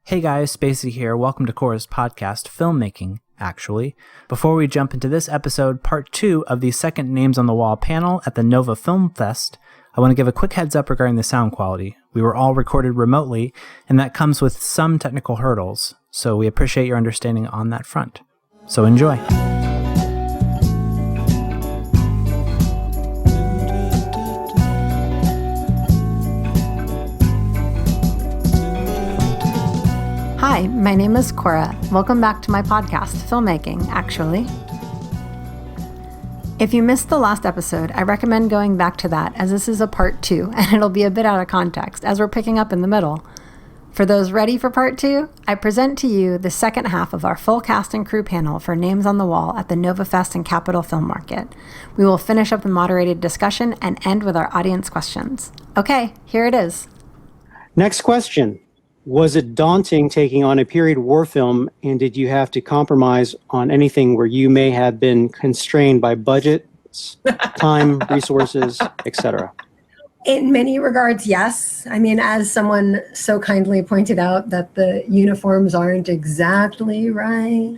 Hey guys, Spacey here. Welcome to Cora's podcast, Filmmaking, actually. Before we jump into this episode, part 2 of the second Names on the Wall panel at the Nova Film Fest, I want to give a quick heads up regarding the sound quality. We were all recorded remotely, and that comes with some technical hurdles, so we appreciate your understanding on that front. So enjoy. Hi, my name is Cora. Welcome back to my podcast, Filmmaking, actually. If you missed the last episode, I recommend going back to that, as this is a part 2, and it'll be a bit out of context, as we're picking up in the middle. For those ready for part 2, I present to you the second half of our full cast and crew panel for Names on the Wall at the Nova Fest and Capitol Film Market. We will finish up the moderated discussion and end with our audience questions. Okay, here it is. Next question. Was it daunting taking on a period war film, and did you have to compromise on anything where you may have been constrained by budget, time, resources, etc.? In many regards, yes. I mean, as someone so kindly pointed out that the uniforms aren't exactly right.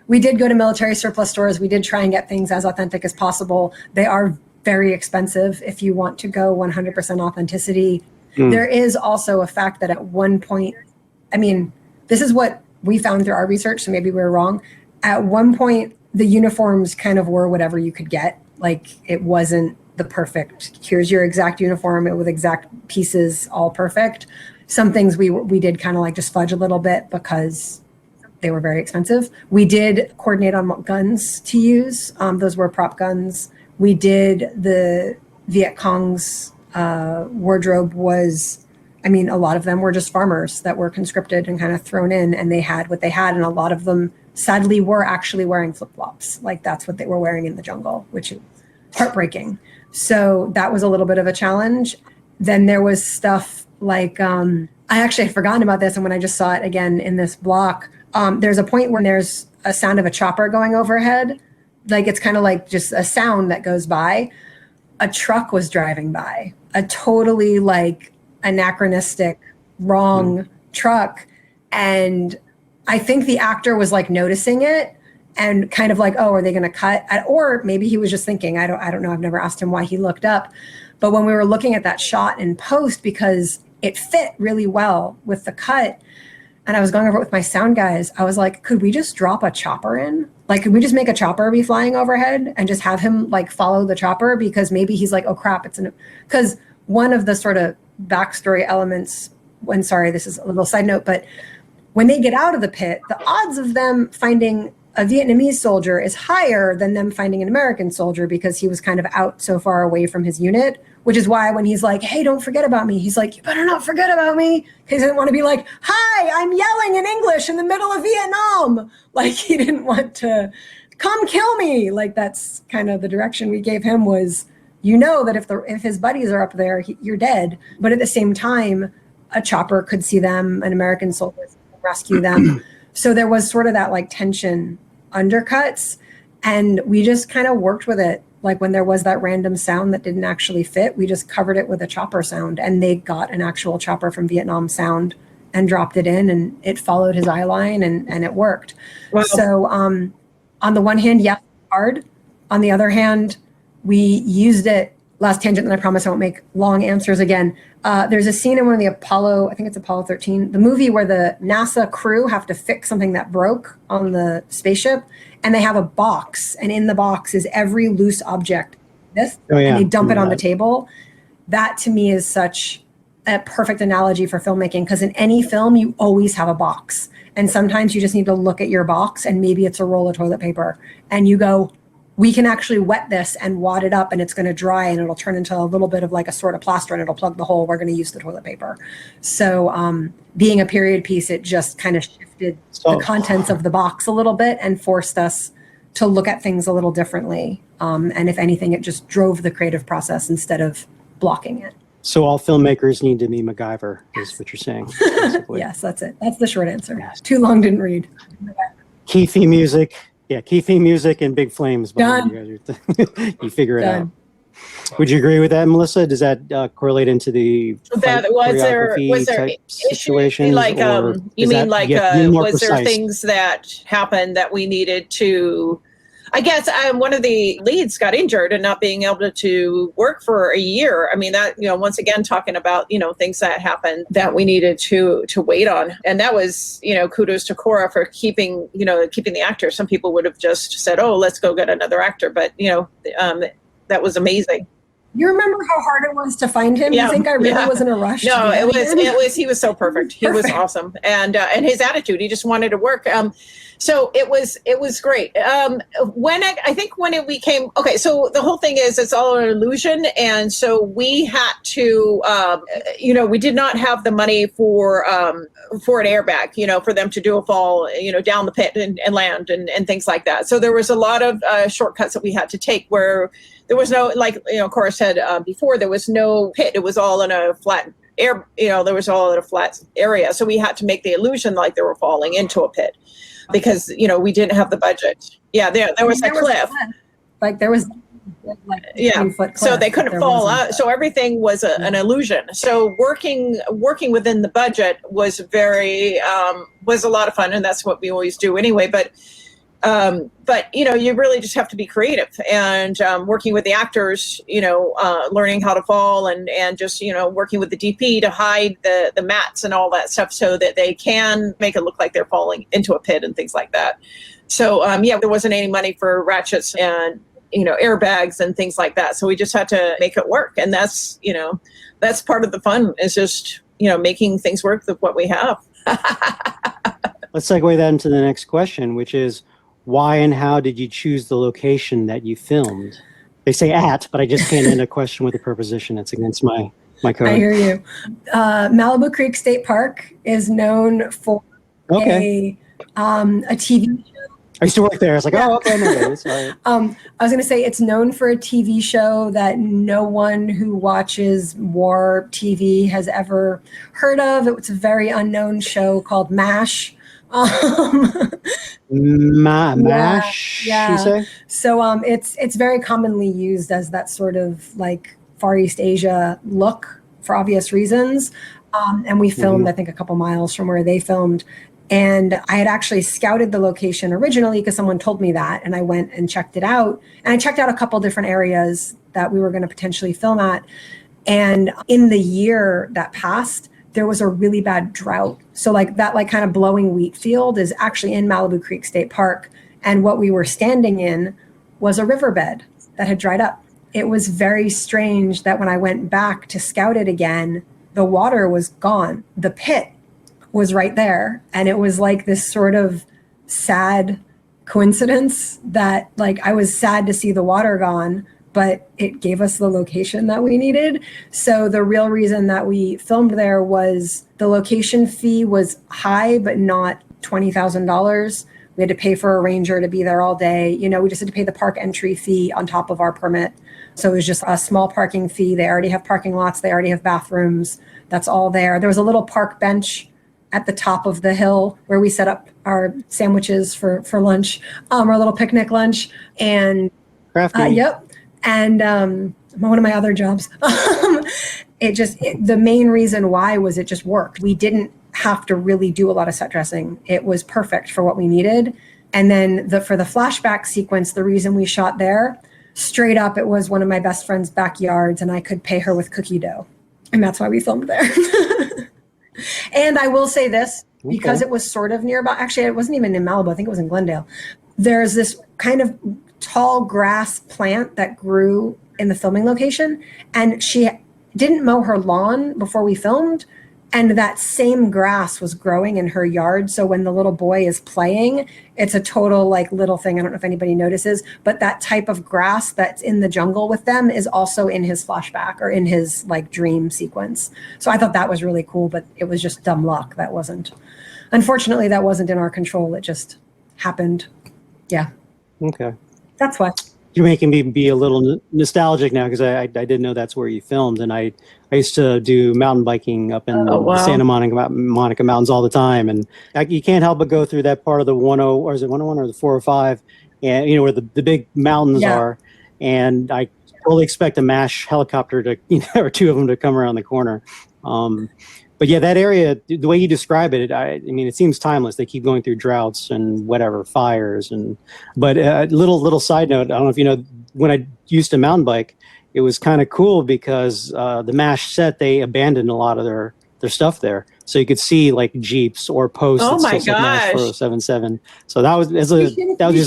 We did go to military surplus stores. We did try and get things as authentic as possible. They are very expensive if you want to go 100% authenticity. There is also a fact that at one point, I mean, this is what we found through our research, so maybe we're wrong. At one point, the uniforms kind of were whatever you could get. Like, it wasn't the perfect, here's your exact uniform with exact pieces, all perfect. Some things we did kind of like just fudge a little bit because they were very expensive. We did coordinate on what guns to use. Those were prop guns. We did the Viet Cong's wardrobe was, I mean, a lot of them were just farmers that were conscripted and kind of thrown in, and they had what they had, and a lot of them sadly were actually wearing flip-flops. Like, that's what they were wearing in the jungle, which is heartbreaking. So that was a little bit of a challenge. Then there was stuff like, I actually had forgotten about this, and when I just saw it again in this block, there's a point where there's a sound of a chopper going overhead. Like, it's kind of like just a sound that goes by. A truck was driving by, a totally like anachronistic, wrong truck. And I think the actor was like noticing it and kind of like, oh, are they going to cut? Or maybe he was just thinking, I don't know. I've never asked him why he looked up. But when we were looking at that shot in post, because it fit really well with the cut, and I was going over it with my sound guys, I was like, could we just drop a chopper in? Like, could we just make a chopper be flying overhead and just have him like follow the chopper? Because maybe he's like, oh crap, because one of the sort of backstory elements, sorry, this is a little side note, but when they get out of the pit, the odds of them finding a Vietnamese soldier is higher than them finding an American soldier, because he was kind of out so far away from his unit, which is why when he's like, hey, don't forget about me, he's like, you better not forget about me. He didn't want to be like, hi, I'm yelling in English in the middle of Vietnam. Like, he didn't want to come kill me. Like, that's kind of the direction we gave him, was, you know, that if his buddies are up there, you're dead. But at the same time, a chopper could see them, an American soldier could rescue them. So there was sort of that like tension undercuts, and we just kind of worked with it. Like, when there was that random sound that didn't actually fit, we just covered it with a chopper sound, and they got an actual chopper from Vietnam Sound and dropped it in, and it followed his eye line, and it worked. Wow. So on the one hand, yes, hard. On the other hand, we used it. Last tangent, and I promise I won't make long answers again. There's a scene in one of the Apollo, I think it's Apollo 13, the movie where the NASA crew have to fix something that broke on the spaceship, and they have a box, and in the box is every loose object. And they dump it on the table. That to me is such a perfect analogy for filmmaking, because in any film, you always have a box. And sometimes you just need to look at your box, and maybe it's a roll of toilet paper, and you go, we can actually wet this and wad it up, and it's going to dry, and it'll turn into a little bit of like a sort of plaster, and it'll plug the hole. We're going to use the toilet paper. So being a period piece, it just kind of shifted the contents of the box a little bit and forced us to look at things a little differently. And if anything, it just drove the creative process instead of blocking it. So all filmmakers need to be MacGyver, is what you're saying. Yes, that's it. That's the short answer. Yes. Too long, didn't read. Key theme music. Yeah, key theme music and big flames behind you guys. You figure it out. Would you agree with that, Melissa? Does that correlate into the That choreography was there type issue situations? like or you is mean that like yet more was there precise? things that happened that we needed to? I guess one of the leads got injured and not being able to work for a year. I mean, that, once again, talking about, things that happened that we needed to wait on. And that was, kudos to Cora for keeping the actor. Some people would have just said, oh, let's go get another actor. But, that was amazing. You remember how hard it was to find him? Yeah, You think I really was in a rush? No, to get him? he was so perfect. He was awesome. And his attitude, he just wanted to work. So it was great. When we came, okay, so the whole thing is it's all an illusion. And so we had to, we did not have the money for an airbag, for them to do a fall, down the pit and land and things like that. So there was a lot of shortcuts that we had to take where there was no, like, Cora said before, there was no pit. It was all in a flat air, there was all in a flat area. So we had to make the illusion like they were falling into a pit because, we didn't have the budget. Yeah, there was a cliff. Like there was like 20-foot cliff, so they couldn't fall out. So everything was an illusion. So working within the budget was was a lot of fun, and that's what we always do anyway. But you really just have to be creative and working with the actors, learning how to fall and just, working with the DP to hide the mats and all that stuff so that they can make it look like they're falling into a pit and things like that. So, there wasn't any money for ratchets and, airbags and things like that. So we just had to make it work. And that's part of the fun is just, making things work with what we have. Let's segue that into the next question, which is, why and how did you choose the location that you filmed? They say at, but I just can't end a question with a preposition. It's against my code. I hear you. Malibu Creek State Park is known for a TV show. I used to work there. I was like, oh, okay, no, sorry. I was going to say it's known for a TV show that no one who watches war TV has ever heard of. It's a very unknown show called MASH. MASH, yeah. You say? So it's very commonly used as that sort of like Far East Asia look for obvious reasons. And we filmed, I think, a couple miles from where they filmed. And I had actually scouted the location originally because someone told me that, and I went and checked it out. And I checked out a couple different areas that we were going to potentially film at. And in the year that passed, there was a really bad drought. So like that, like kind of blowing wheat field is actually in Malibu Creek State Park. And what we were standing in was a riverbed that had dried up. It was very strange that when I went back to scout it again, the water was gone. The pit was right there. And it was like this sort of sad coincidence that like I was sad to see the water gone, but it gave us the location that we needed. So the real reason that we filmed there was the location fee was high, but not $20,000. We had to pay for a ranger to be there all day. We just had to pay the park entry fee on top of our permit. So it was just a small parking fee. They already have parking lots. They already have bathrooms. That's all there. There was a little park bench at the top of the hill where we set up our sandwiches for lunch, our little picnic lunch. And yep. And one of my other jobs, the main reason why was it just worked. We didn't have to really do a lot of set dressing. It was perfect for what we needed. And then for the flashback sequence, the reason we shot there, straight up, it was one of my best friend's backyards and I could pay her with cookie dough. And that's why we filmed there. And I will say this, because it was sort of nearby. Actually, it wasn't even in Malibu. I think it was in Glendale. There's this kind of tall grass plant that grew in the filming location. And she didn't mow her lawn before we filmed. And that same grass was growing in her yard. So when the little boy is playing, it's a total like little thing. I don't know if anybody notices, but that type of grass that's in the jungle with them is also in his flashback or in his like dream sequence. So I thought that was really cool, but it was just dumb luck. Unfortunately, that wasn't in our control. It just happened. Yeah. Okay. That's why. You're making me be a little nostalgic now because I didn't know that's where you filmed, and I used to do mountain biking up in the Santa Monica Mountains all the time, and you can't help but go through that part of the 10, or is it 101 or the 405, and where the big mountains are, and I fully expect a MASH helicopter to, or two of them to come around the corner. But yeah, that area, the way you describe it, I mean, it seems timeless. They keep going through droughts and whatever, fires. But little side note, I don't know if you know, when I used to mountain bike, it was kind of cool because the MASH set, they abandoned a lot of their stuff there. So you could see like Jeeps or posts. Oh my MASH 4077. So that was just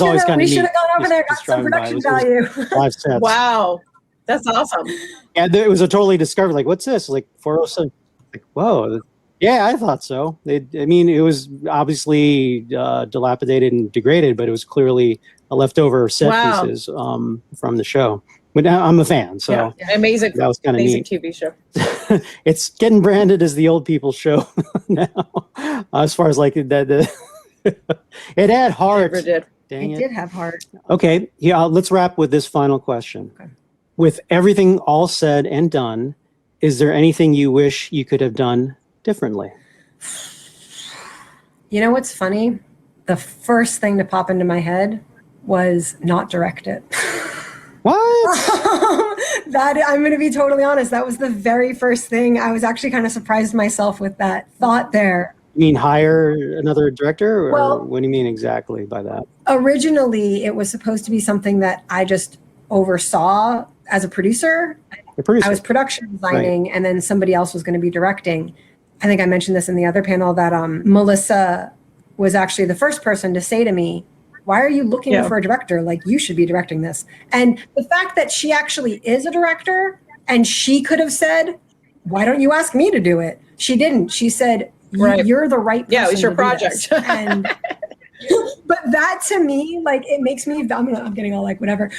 always kind of neat. We should have gone over there, got some production value. Live sets. Wow. That's awesome. And it was a totally discovered, like, what's this? Like 407. Like, whoa. Yeah, I thought so. It was obviously dilapidated and degraded, but it was clearly a leftover set pieces from the show. But I'm a fan, so amazing. That was kind of neat. TV show. It's getting branded as the old people show now, as far as like that. It had heart. It did. Dang It it. did have heart. Okay, yeah. Let's wrap with this final question. Okay. With everything all said and done, is there anything you wish you could have done differently? You know what's funny? The first thing to pop into my head was not direct it. What? That I'm going to be totally honest. That was the very first thing. I was actually kind of surprised myself with that thought there. You mean hire another director? Or Well- what do you mean exactly by that? Originally, it was supposed to be something that I just oversaw as a producer. The producer. I was production designing, and then somebody else was going to be directing. I think I mentioned this in the other panel that Melissa was actually the first person to say to me, "Why are you looking for a director? Like, you should be directing this." And the fact that she actually is a director and she could have said, "Why don't you ask me to do it?" She didn't. She said, Right. "You're the right person." Yeah, it was your to do this." project. And but that to me, like, it makes me, I'm getting all like whatever.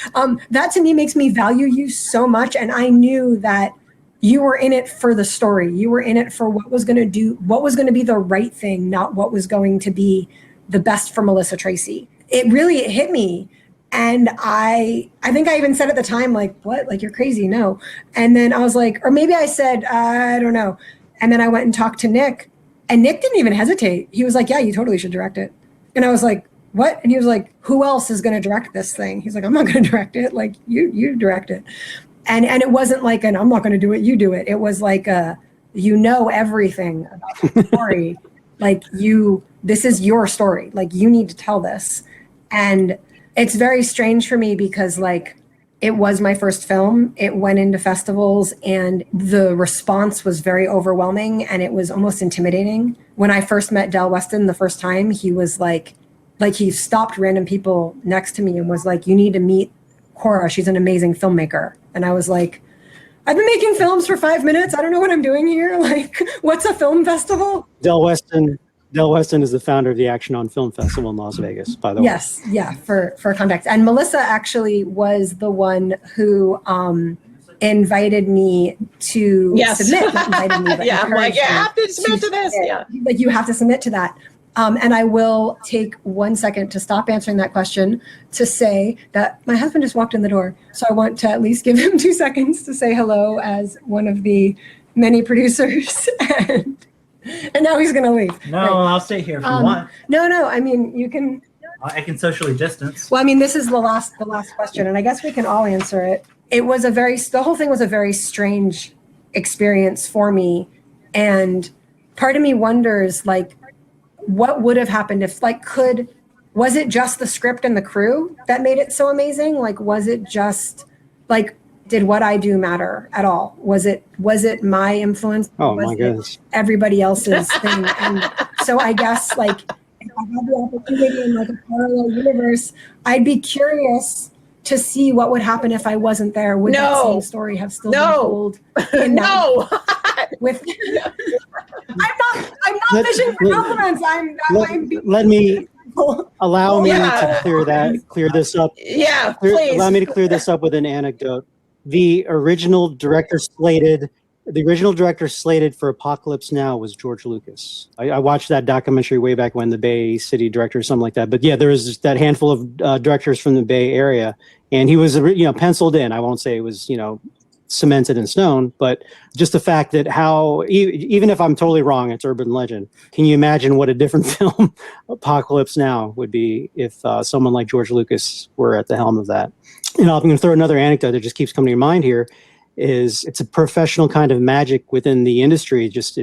That to me makes me value you so much. And I knew that you were in it for the story. You were in it for what was going to be the right thing, not what was going to be the best for Melissa Tracy. It hit me. And I think I even said at the time, like, what? Like, you're crazy. No. And then I was like, or maybe I said, I don't know. And then I went and talked to Nick, and Nick didn't even hesitate. He was like, yeah, you totally should direct it. And I was like, what? And he was like, who else is going to direct this thing? He's like, I'm not going to direct it. Like, you direct it. And it wasn't like I'm not going to do it, you do it. It was like everything about the story. Like, this is your story. Like, you need to tell this. And it's very strange for me because, like, it was my first film. It went into festivals and the response was very overwhelming and it was almost intimidating. When I first met Del Weston the first time, he was like he stopped random people next to me and was like, you need to meet Cora. She's an amazing filmmaker. And I was like, I've been making films for 5 minutes. I don't know what I'm doing here. Like, what's a film festival? Del Weston is the founder of the Action on Film Festival in Las Vegas, by the way. Yes, yeah, for context. And Melissa actually was the one who invited me to submit. Not invited me, but I'm like, encouraged you me have to submit to this. submit. Yeah. Like, you have to submit to that. And I will take 1 second to stop answering that question to say that my husband just walked in the door. So I want to at least give him 2 seconds to say hello as one of the many producers. And now he's going to leave. No, Right. I'll stay here if you want. No. I mean, you can. I can socially distance. Well, I mean, this is the last question, and I guess we can all answer it. The whole thing was a very strange experience for me. And part of me wonders, like, what would have happened if, like, was it just the script and the crew that made it so amazing? Like, was it just, like, did what I do matter at all? Was it my influence? Oh, Was my it goodness. everybody else's thing? And so I guess, like, if I had the opportunity in, like, a parallel universe, I'd be curious to see what would happen if I wasn't there. Would that No. same story have still No. been told? In that, No. with I'm not fishing for compliments. I'm Let me allow me Yeah. to clear this up. Yeah, please. Allow me to clear this up with an anecdote. The original director slated for Apocalypse Now was George Lucas. I watched that documentary way back when, the Bay City director or something like that. But yeah, there was that handful of directors from the Bay Area, and he was penciled in. I won't say it was cemented in stone, but just the fact that how, even if I'm totally wrong, it's urban legend. Can you imagine what a different film Apocalypse Now would be if someone like George Lucas were at the helm of that? I'm going to throw another anecdote that just keeps coming to mind here. It's a professional kind of magic within the industry. It's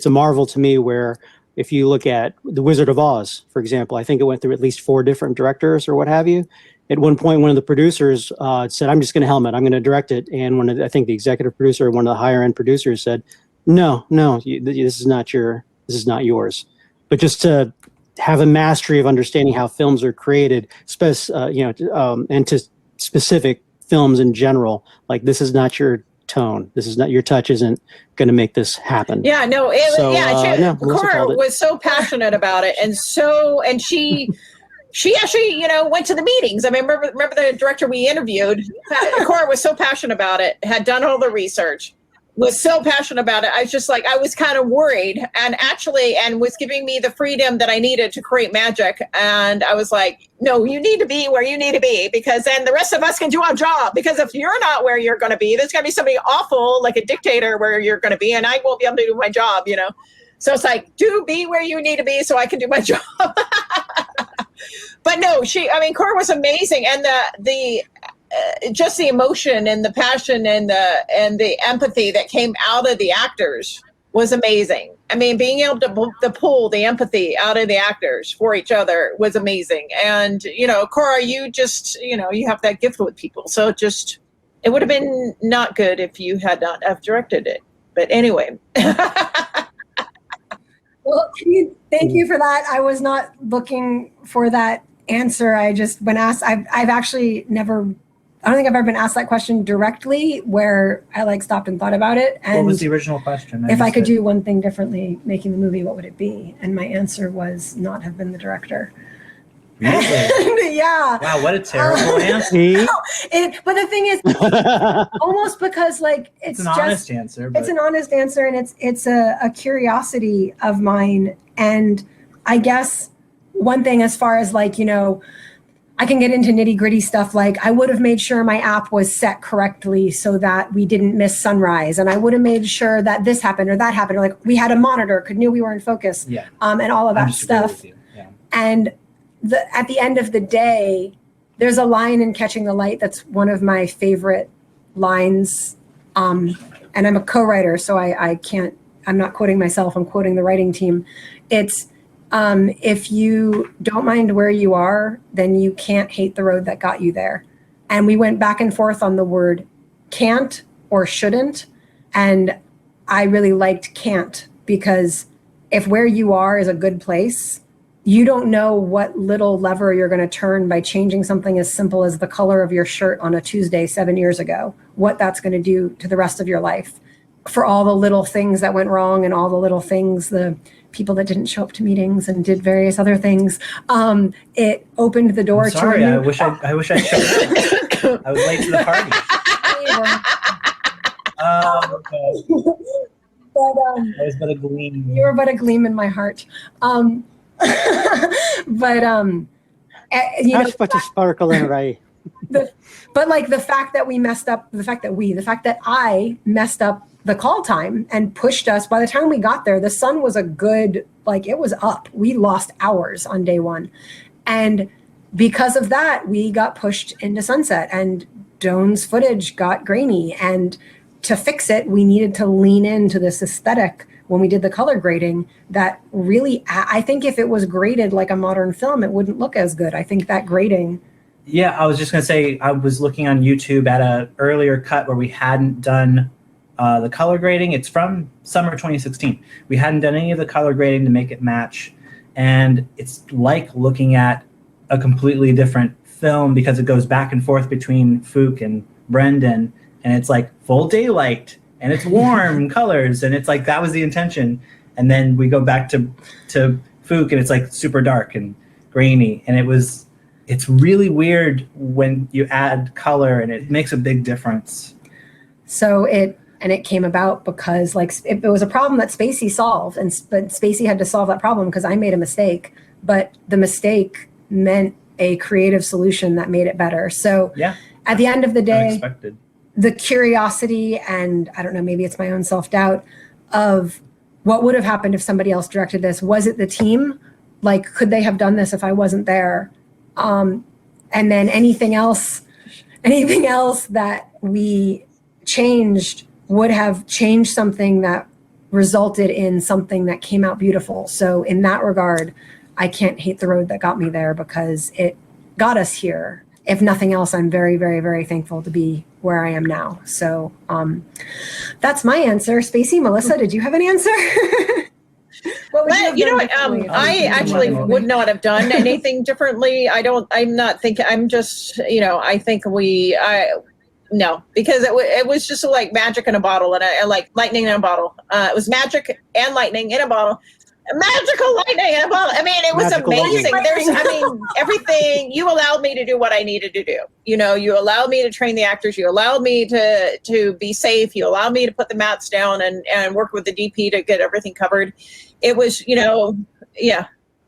a marvel to me where if you look at The Wizard of Oz, for example, I think it went through at least 4 different directors or what have you. At one point, one of the producers said, I'm just going to helm it. I'm going to direct it. And I think the executive producer, one of the higher end producers said, no, this is not yours. But just to have a mastery of understanding how films are created, and to specific films in general, like this is not your tone. This is not your touch. Isn't going to make this happen. Yeah, no. Cora was so passionate about it, and she actually, went to the meetings. I mean, remember the director we interviewed? Cora was so passionate about it. Had done all the research. Was so passionate about it. I was just like, I was kind of worried, and was giving me the freedom that I needed to create magic. And I was like, no, you need to be where you need to be, because then the rest of us can do our job. Because if you're not where you're going to be, there's going to be somebody awful, like a dictator, where you're going to be, and I won't be able to do my job, So it's like, be where you need to be so I can do my job. But no, Cora was amazing. And just the emotion and the passion and the empathy that came out of the actors was amazing. I mean, being able to pull the empathy out of the actors for each other was amazing. And, Cora, you just, you have that gift with people. So it would have been not good if you had not have directed it. But anyway. Well, thank you for that. I was not looking for that answer. I just, when asked, I've actually I don't think I've ever been asked that question directly where I stopped and thought about it. And what was the original question? If I could do one thing differently making the movie, what would it be? And my answer was not have been the director. Really? Yeah. Wow, what a terrible answer. But the thing is, almost because it's an honest answer. It's an honest answer, and it's a curiosity of mine. And I guess one thing as far as I can get into nitty gritty stuff. I would have made sure my app was set correctly so that we didn't miss sunrise. And I would have made sure that this happened or that happened. Or we had a monitor, knew we were in focus. Yeah. And all of that stuff. Yeah. And at the end of the day, there's a line in Catching the Light that's one of my favorite lines. And I'm a co-writer, so I'm not quoting myself, I'm quoting the writing team. It's, if you don't mind where you are, then you can't hate the road that got you there. And we went back and forth on the word can't or shouldn't. And I really liked can't, because if where you are is a good place, you don't know what little lever you're going to turn by changing something as simple as the color of your shirt on a Tuesday 7 years ago, what that's going to do to the rest of your life. For all the little things that went wrong and all the little things, the people that didn't show up to meetings and did various other things, it opened the door to. I wish I showed up. I was late to the party. I was but a gleam. You were but a gleam in my heart. But a sparkle in her eye. But the fact that we messed up, the fact that I messed up the call time and pushed us, by the time we got there, the sun was it was up. We lost hours on day one. And because of that, we got pushed into sunset, and Doan's footage got grainy. And to fix it, we needed to lean into this aesthetic when we did the color grading that really, I think if it was graded like a modern film, it wouldn't look as good. I think that grading. Yeah, I was just going to say, I was looking on YouTube at an earlier cut where we hadn't done the color grading. It's from summer 2016. We hadn't done any of the color grading to make it match. And it's like looking at a completely different film, because it goes back and forth between Fook and Brendan. And it's like full daylight and it's warm colors. And it's like, that was the intention. And then we go back to Fook and it's like super dark and grainy. And it's really weird when you add color, and it makes a big difference. So it came about because it was a problem that Spacey solved, but Spacey had to solve that problem because I made a mistake, but the mistake meant a creative solution that made it better. So yeah, at the end of the day, unexpected. the curiosity and I don't know, maybe it's my own self-doubt of what would have happened if somebody else directed this. Was it the team? Like, could they have done this if I wasn't there? And then anything else that we changed would have changed something that resulted in something that came out beautiful. So in that regard, I can't hate the road that got me there because it got us here. If nothing else, I'm very, very, very thankful to be where I am now. So that's my answer. Spacey, Melissa, did you have an answer? What would Well, you have done differently? I actually would not have done anything differently. I'm not thinking, I'm just, I think no, because it was just like magic in a bottle, and I like lightning in a bottle. It was magic and lightning in a bottle. Magical lightning in a bottle. I mean, it was Magical amazing. lightning. Everything, you allowed me to do what I needed to do. You allowed me to train the actors. You allowed me to be safe. You allowed me to put the mats down and work with the DP to get everything covered. It was, yeah.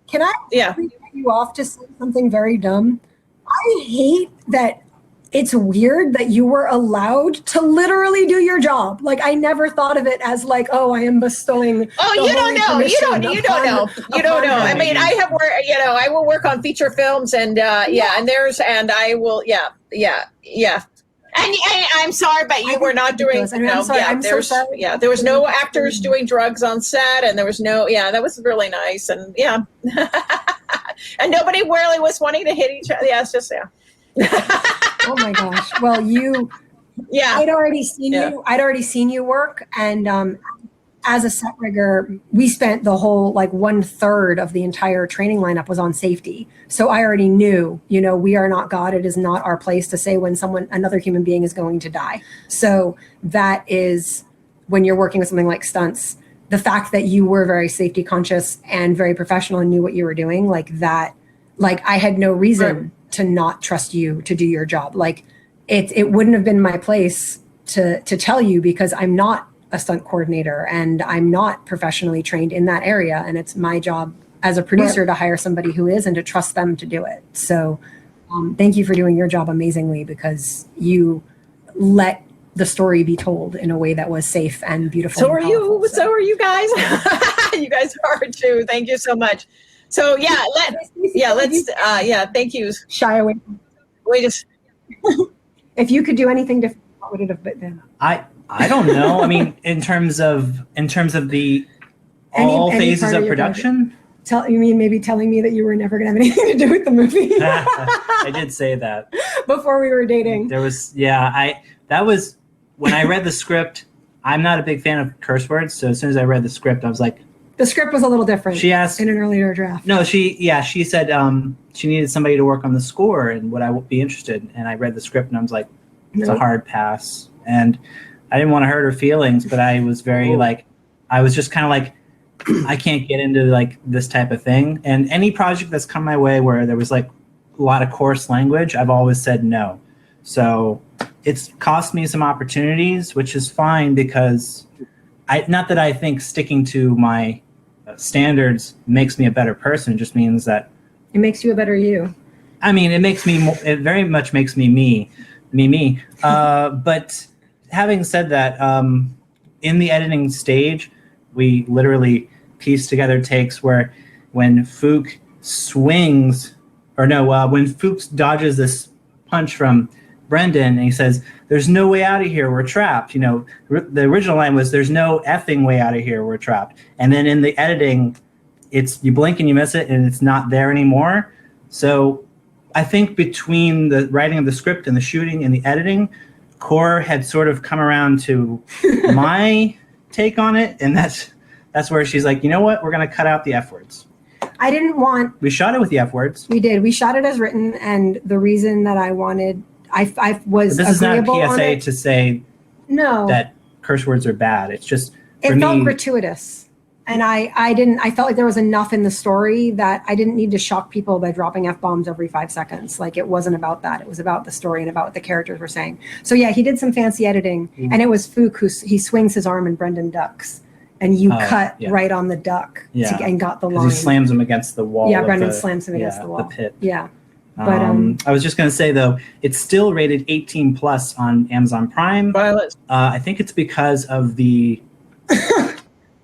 Can I cut you off to say something very dumb? I hate that it's weird that you were allowed to literally do your job. Like, I never thought of it as like, oh, I am bestowing. Oh, you don't know. You don't know. You don't know. I mean, I have worked, I will work on feature films and and I will, yeah. And I'm sorry, but you were not doing. I'm sorry. I'm so sorry. Yeah, there was no actors doing drugs on set, and there was no. Yeah, that was really nice, and yeah, and nobody really was wanting to hit each other. Yeah, it's just Oh my gosh. Well, I'd already seen you. I'd already seen you work, and as a set rigger, we spent the whole 1/3 of the entire training lineup was on safety. So I already knew, we are not God. It is not our place to say when another human being is going to die. So that is when you're working with something like stunts, the fact that you were very safety conscious and very professional and knew what you were doing, I had no reason to not trust you to do your job. It wouldn't have been my place to tell you because I'm not a stunt coordinator and I'm not professionally trained in that area. And it's my job as a producer to hire somebody who is and to trust them to do it. So thank you for doing your job amazingly because you let the story be told in a way that was safe and beautiful. So are you. So are you guys. You guys are too. Thank you so much. So thank you. Shy away. If you could do anything different, what would it have been? I don't know. I mean, in terms of the all phases of production. You mean maybe telling me that you were never going to have anything to do with the movie? I did say that before we were dating. That was when I read the script. I'm not a big fan of curse words, so as soon as I read the script, I was like, the script was a little different. She asked in an earlier draft. No, she said she needed somebody to work on the score and would I be interested. And I read the script and I was like, it's a hard pass. And I didn't want to hurt her feelings, but I was very I was just kind of like, I can't get into this type of thing. And any project that's come my way where there was a lot of coarse language, I've always said no. So it's cost me some opportunities, which is fine because not that I think sticking to my standards makes me a better person. It just means that it makes you a better you. I mean, it very much makes me me. But having said that, in the editing stage, we literally pieced together takes where when Fook when Fook dodges this punch from Brendan and he says, "There's no way out of here, we're trapped." The original line was, "There's no effing way out of here, we're trapped." And then in the editing, it's you blink and you miss it and it's not there anymore. So I think between the writing of the script and the shooting and the editing, Core had sort of come around to my take on it, and that's where she's like, you know what, we're going to cut out the F words. I didn't want. We shot it with the F words. We did. We shot it as written, and the reason that I wanted, I was. But this agreeable is not a PSA on it. to say that curse words are bad. It's just it felt gratuitous, and I didn't. I felt like there was enough in the story that I didn't need to shock people by dropping F-bombs every 5 seconds. It wasn't about that. It was about the story and about what the characters were saying. So yeah, he did some fancy editing, and it was Fook he swings his arm and Brendan ducks. And you cut right on the duck and got the line. He slams him against the wall. Yeah, Brendan slams him against the wall. The pit. Yeah. But I was just going to say, though, it's still rated 18 plus on Amazon Prime. Violence. I think it's because of the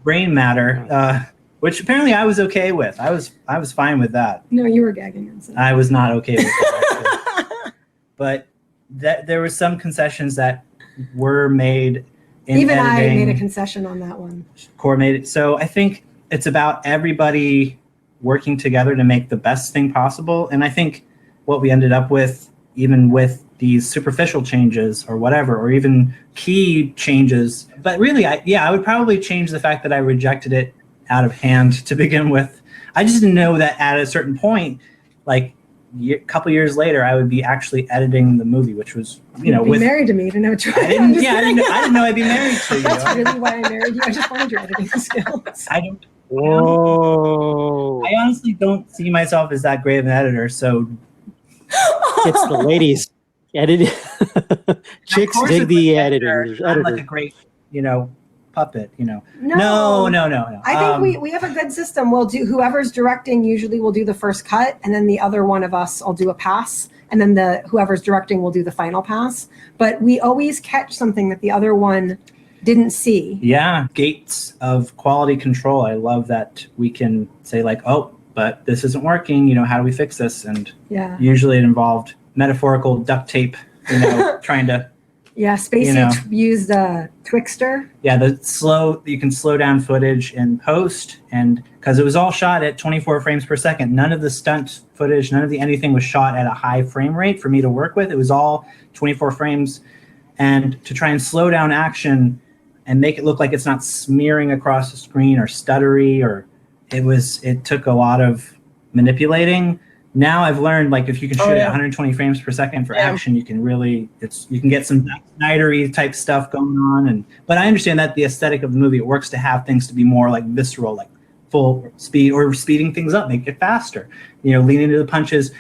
brain matter, which apparently I was okay with. I was fine with that. No, you were gagging. I was not okay with that. But there were some concessions that were made in Even editing. I made a concession on that one. Core made it. So I think it's about everybody working together to make the best thing possible. And I think what we ended up with, even with these superficial changes or whatever, or even key changes, but really, I would probably change the fact that I rejected it out of hand to begin with. I just didn't know that at a certain point, like a couple years later, I would be actually editing the movie, which was, You'd be married to me to know. I didn't know I'd be married to you. That's really why I married you. I just wanted your editing skills. Whoa. I honestly don't see myself as that great of an editor, so It's the ladies. Edit. Chicks Of course dig it's the an editor. I'm like a great, puppet, No. I think we have a good system. We'll do, whoever's directing usually will do the first cut, and then the other one of us will do a pass, and then whoever's directing will do the final pass. But we always catch something that the other one didn't see. Yeah, gates of quality control. I love that we can say like, oh, but this isn't working. How do we fix this? And Yeah. usually it involved metaphorical duct tape, trying to. Yeah, Spacey used Twixtor. Yeah, you can slow down footage in post, and because it was all shot at 24 frames per second. None of the stunt footage, none of the anything was shot at a high frame rate for me to work with. It was all 24 frames, and to try and slow down action and make it look like it's not smearing across the screen or stuttery, or it took a lot of manipulating. Now I've learned, like, if you can shoot at 120 frames per second for action, you can get some Snyder-y type stuff going on. But I understand that the aesthetic of the movie, it works to have things to be more like visceral, like full speed, or speeding things up, make it faster, leaning into the punches.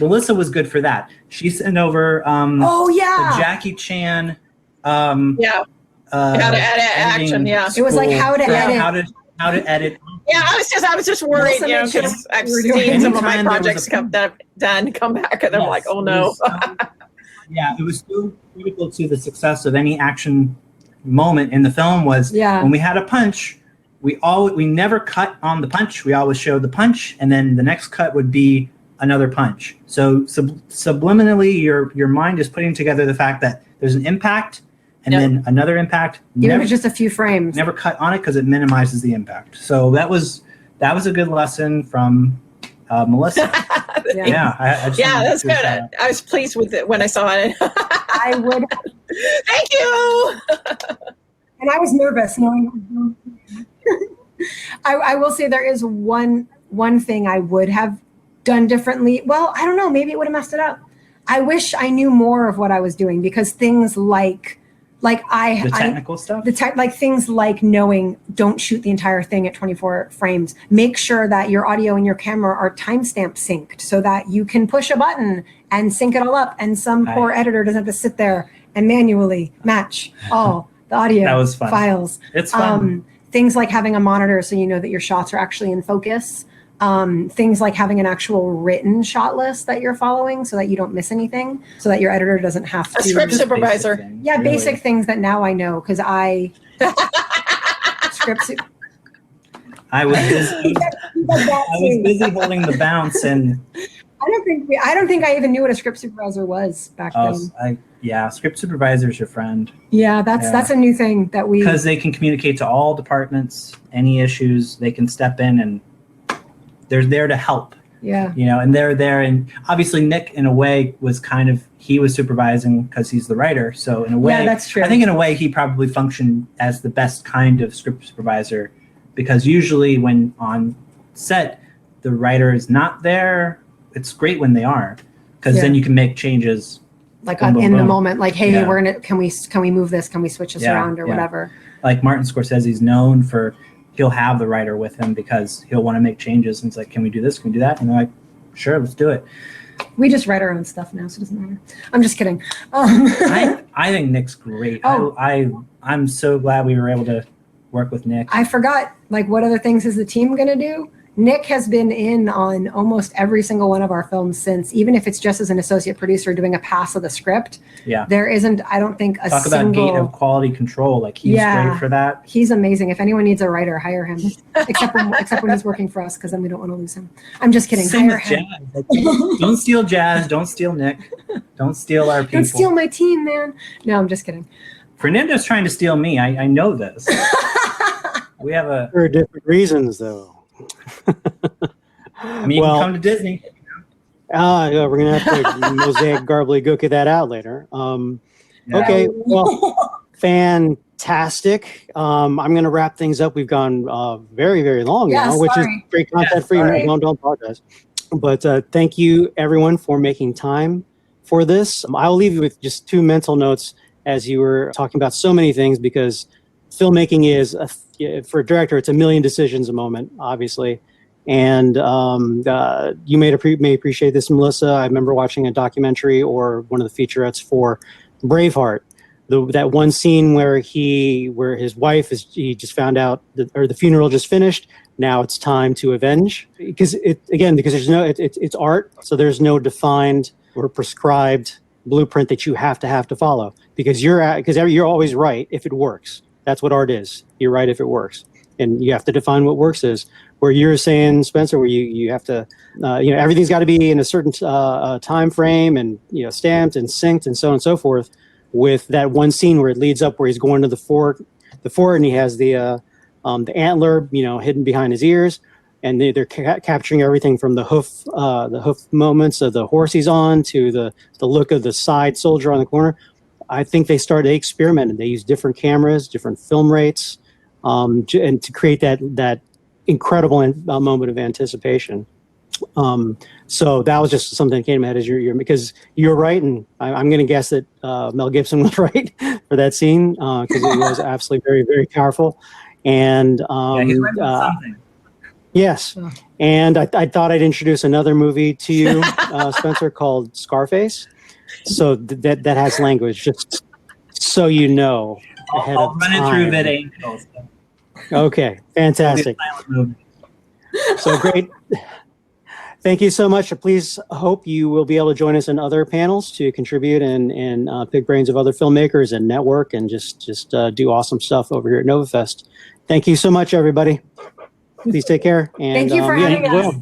Melissa was good for that. She sent over the Jackie Chan how to edit action. Yeah, it was like how to edit. How to edit. Yeah, I was just worried, because I've seen some of my projects come back, and I'm like, oh no. It was so critical to the success of any action moment in the film was when we had a punch, we never cut on the punch. We always showed the punch, and then the next cut would be another punch. So subliminally, your mind is putting together the fact that there's an impact, and then another impact. Even if it's just a few frames. Never cut on it because it minimizes the impact. So that was a good lesson from Melissa. That's good. I was pleased with it when I saw it. I would. Thank you. And I was nervous knowing. I will say there is one thing I would have done differently. Well, I don't know. Maybe it would have messed it up. I wish I knew more of what I was doing, because things like the technical stuff, things like knowing don't shoot the entire thing at 24 frames. Make sure that your audio and your camera are timestamp synced so that you can push a button and sync it all up. And some poor editor doesn't have to sit there and manually match all the audio files. It's fun. Things like having a monitor so you know that your shots are actually in focus. Things like having an actual written shot list that you're following so that you don't miss anything, so that your editor doesn't have to. A script supervisor. Basic things that now I know because I I was busy holding the bounce, and I don't think I even knew what a script supervisor was back then. Script supervisor is your friend. Yeah, that's a new thing that because they can communicate to all departments, any issues, they can step in, and they're there to help. Yeah. And they're there, and obviously Nick, in a way, he was supervising because he's the writer. So in a way, that's true. I think in a way he probably functioned as the best kind of script supervisor, because usually when on set the writer is not there, it's great when they are, because then you can make changes. Like in the moment, like, hey, can we move this? Can we switch this around or whatever? Like Martin Scorsese's known for, he'll have the writer with him because he'll want to make changes. And it's like, can we do this? Can we do that? And they're like, sure, let's do it. We just write our own stuff now, so it doesn't matter. I'm just kidding. I think Nick's great. I'm so glad we were able to work with Nick. I forgot, like, what other things is the team going to do? Nick has been in on almost every single one of our films since, even if it's just as an associate producer doing a pass of the script. Yeah. There isn't, I don't think, a Talk single... about gate of quality control. Like, he's great for that. He's amazing. If anyone needs a writer, hire him. Except when he's working for us, because then we don't want to lose him. I'm just kidding. Same Hire with him. Jazz. Like, don't steal Jazz. Don't steal Nick. Don't steal our people. Don't steal my team, man. No, I'm just kidding. Fernando's trying to steal me. I know this. We have a... For different reasons, though. I mean, you can come to Disney. Yeah, we're going to have to mosaic gobbledygook that out later. Okay, well, fantastic. I'm going to wrap things up. We've gone very, very long now, which is great content for you. Don't apologize. But thank you, everyone, for making time for this. I'll leave you with just 2 mental notes as you were talking about so many things, because filmmaking is, for a director, it's a million decisions a moment, obviously. And you may appreciate this, Melissa. I remember watching a documentary or one of the featurettes for Braveheart. That one scene where his wife he just found out the funeral just finished. Now it's time to avenge, because there's no it's art, so there's no defined or prescribed blueprint that you have to follow, because you're always right if it works. That's what art is. You're right if it works, and you have to define what works is. Where you're saying, Spencer, where you have to, everything's got to be in a certain time frame, and stamped and synced and so on and so forth. With that one scene where it leads up, where he's going to the fort, and he has the antler, hidden behind his ears, and they're capturing everything from the hoof moments of the horse he's on to the look of the side soldier on the corner. I think they experimented. They used different cameras, different film rates, and to create that incredible moment of anticipation. So that was just something that came out as because you're right, and I'm going to guess that Mel Gibson was right for that scene, because it was absolutely very, very powerful. And he's right about something. Yes, and I thought I'd introduce another movie to you, Spencer, called Scarface. So that has language, just so you know. I'll run it through VidAngel. Okay, fantastic. So great. Thank you so much. Please hope you will be able to join us in other panels to contribute and pick brains of other filmmakers and network and just do awesome stuff over here at NovaFest. Thank you so much, everybody. Please take care. And, Thank you for having us.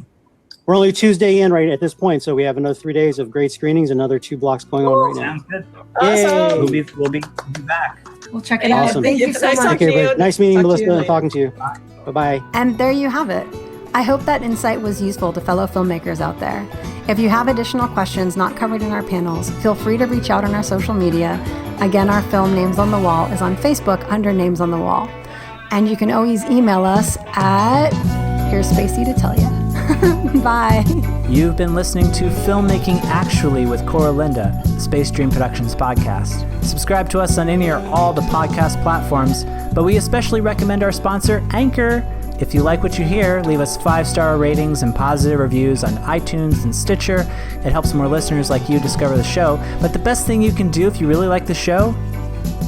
We're only Tuesday in right at this point, so we have another 3 days of great screenings, another 2 blocks going on right now. Sounds good. Awesome. Yay. We'll be back. We'll check it out. Awesome. Thank you so Nice much. talking to you. Nice meeting you, Talk to you Melissa, and later. talking to you. Bye-bye. And there you have it. I hope that insight was useful to fellow filmmakers out there. If you have additional questions not covered in our panels, feel free to reach out on our social media. Again, our film Names on the Wall is on Facebook under Names on the Wall. And you can always email us at... Here's Spacey to tell you. Bye. You've been listening to Filmmaking Actually with Cora Linda, the Space Dream Productions podcast. Subscribe to us on any or all the podcast platforms, but we especially recommend our sponsor, Anchor. If you like what you hear, leave us 5-star ratings and positive reviews on iTunes and Stitcher. It helps more listeners like you discover the show. But the best thing you can do if you really like the show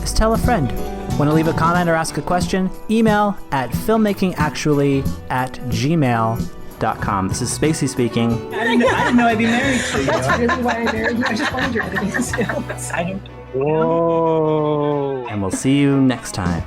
is tell a friend. Want to leave a comment or ask a question? Email at filmmakingactually@gmail.com. This is Spacey speaking. I didn't know I'd be married to you. That's really why I married you. I just wanted your editing skills. I don't. Whoa. And we'll see you next time.